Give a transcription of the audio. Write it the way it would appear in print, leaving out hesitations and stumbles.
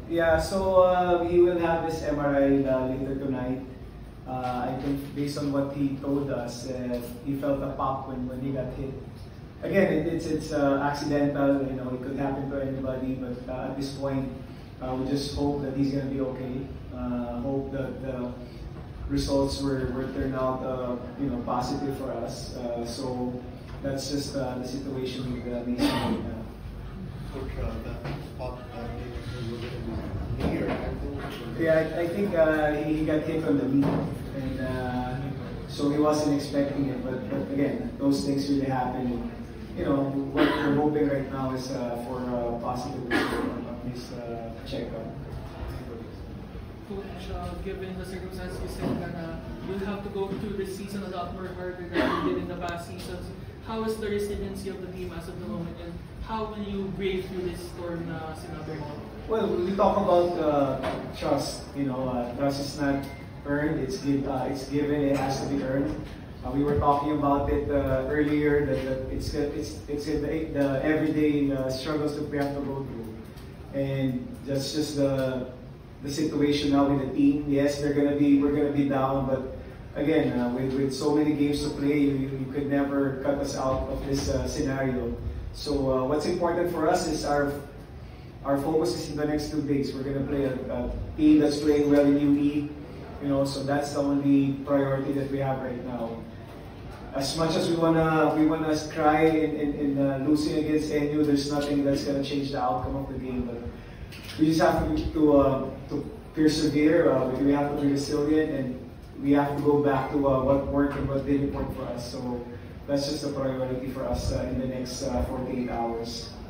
Yeah, so he will have his MRI later tonight. I think based on what he told us, he felt a pop when he got hit. Again, it's accidental. You know, it could happen to anybody. But at this point, we just hope that he's gonna be okay. Hope that the results were turned out positive for us. So that's just the situation with Mason right now. Coach, that spot here. Yeah, I think he got hit on the knee, and so he wasn't expecting it. But again, those things really happen. You know, what we're hoping right now is for a positive result on this checkup. Coach, given the circumstances you said that you'll have to go through this season a lot more harder than you did in the past seasons, how is the resiliency of the team as of the moment, and how will you brave through this storm na sinabi mo? Well, we talk about trust. You know, trust is not earned; it's given. It has to be earned. We were talking about it earlier that it's the everyday struggles that we have to go through, and that's just the situation now with the team. Yes, we're gonna be down, but again, with so many games to play, you could never cut us out of this scenario. So what's important for us is our focus is in the next 2 days. We're gonna play a team that's playing well in UE. You know, so that's the only priority that we have right now. As much as we wanna cry in losing against NU, there's nothing that's gonna change the outcome of the game. But we just have to persevere. We have to be resilient, and we have to go back to what worked and what didn't work for us. So that's just a priority for us in the next 48 hours.